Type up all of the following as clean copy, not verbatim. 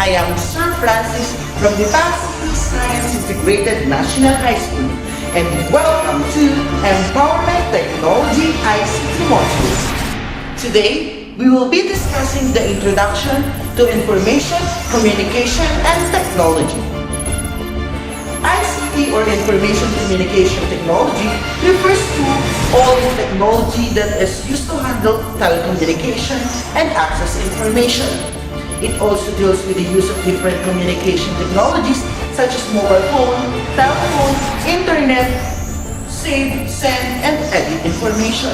I am Sir Francis from the Pasig Science Integrated National High School, and welcome to Empowerment Technology ICT module. Today, we will be discussing the introduction to information, communication, and technology. ICT or Information Communication Technology refers to all technology that is used to handle telecommunication and access information. It also deals with the use of different communication technologies such as mobile phone, telephone, internet, save, send, and edit information.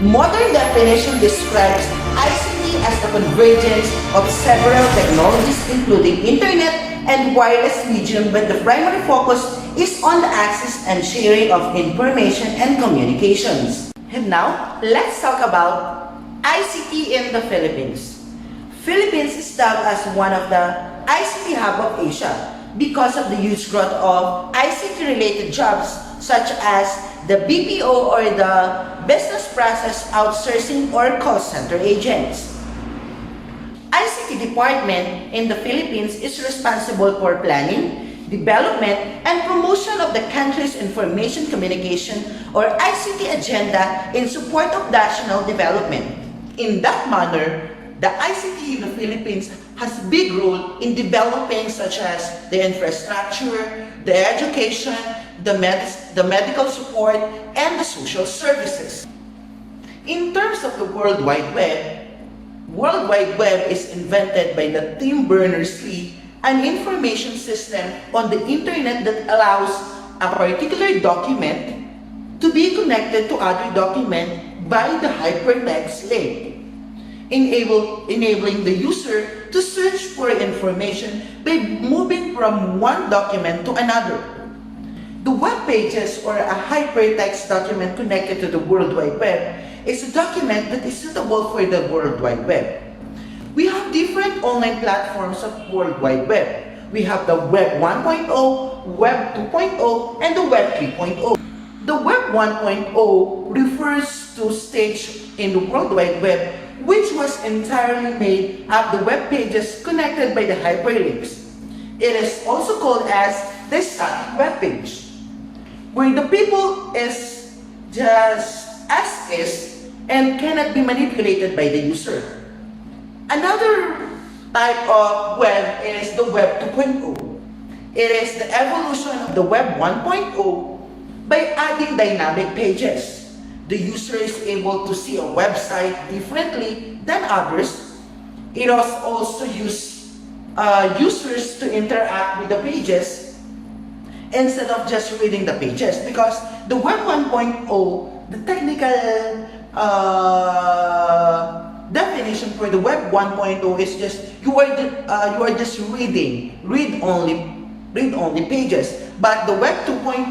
Modern definition describes ICT as the convergence of several technologies including internet and wireless medium, but the primary focus is on the access and sharing of information and communications. And now, let's talk about ICT in the Philippines. Philippines is dubbed as one of the ICT hub of Asia because of the huge growth of ICT-related jobs such as the BPO or the business process outsourcing or call center agents. ICT department in the Philippines is responsible for planning, development, and promotion of the country's information communication or ICT agenda in support of national development. In that manner, the ICT in the Philippines has a big role in developing such as the infrastructure, the education, the medical support, and the social services. In terms of the World Wide Web is invented by the Tim Berners-Lee, an information system on the internet that allows a particular document to be connected to other documents by the hypertext link, enabling the user to search for information by moving from one document to another. The web pages or a hypertext document connected to the World Wide Web is a document that is suitable for the World Wide Web. We have different online platforms of World Wide Web. We have the Web 1.0, Web 2.0, and the Web 3.0. The Web 1.0 refers to stage in the World Wide Web which was entirely made of the web pages connected by the hyperlinks. It is also called as the static web page, where the people is just as is and cannot be manipulated by the user. Another type of web is the Web 2.0. It is the evolution of the Web 1.0 by adding dynamic pages. The user is able to see a website differently than others. It also uses users to interact with the pages instead of just reading the pages, because the Web 1.0, the technical definition for the Web 1.0 is just you are just read only pages. But the Web 2.0,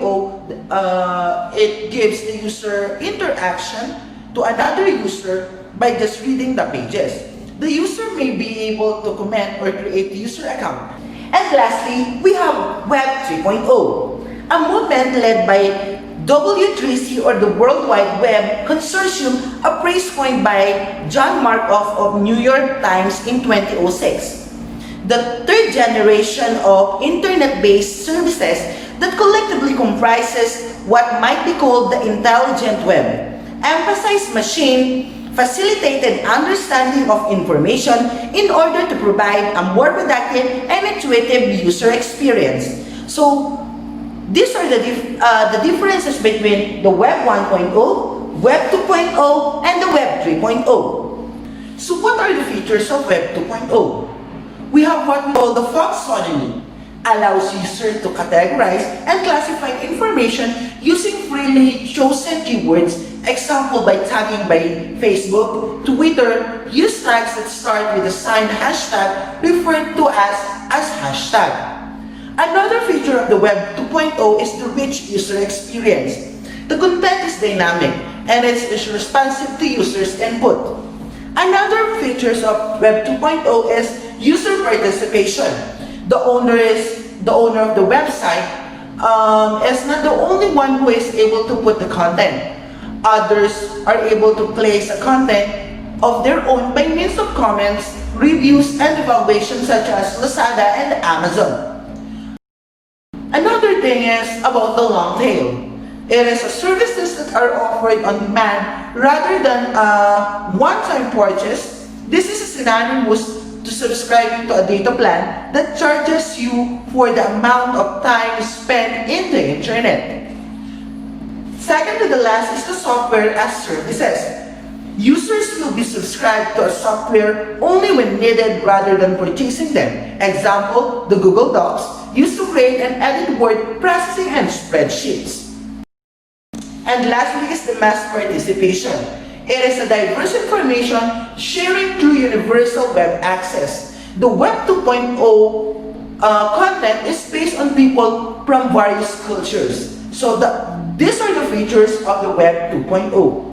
it gives the user interaction to another user by just reading the pages. The user may be able to comment or create a user account. And lastly, we have Web 3.0, a movement led by W3C or the World Wide Web Consortium, a praise coined by John Markoff of New York Times in 2006. The third generation of internet-based services that collectively comprises what might be called the intelligent web, emphasize machine-facilitated understanding of information in order to provide a more productive and intuitive user experience. So, these are the differences between the Web 1.0, Web 2.0, and the Web 3.0. So what are the features of Web 2.0? We have what we call the taxonomy, allows users to categorize and classify information using freely chosen keywords, example by tagging by Facebook, Twitter, use tags that start with the signed hashtag referred to as hashtag. Another feature of the Web 2.0 is the rich user experience. The content is dynamic and it is responsive to users' input. Another features of Web 2.0 is user participation. The owner of the website is not the only one who is able to put the content. Others are able to place a content of their own by means of comments reviews, and evaluations such as Lazada and Amazon. Another thing is about the long tail. It is services that are offered on demand rather than a one-time purchase. This is synonymous to subscribing to a data plan that charges you for the amount of time spent in the internet. Second to the last is the software as services. Users will be subscribed to a software only when needed rather than purchasing them. Example, the Google Docs used to create and edit word processing and spreadsheets. And lastly is the mass participation. It is a diverse information sharing through universal web access. The Web 2.0 content is based on people from various cultures. So these are the features of the Web 2.0.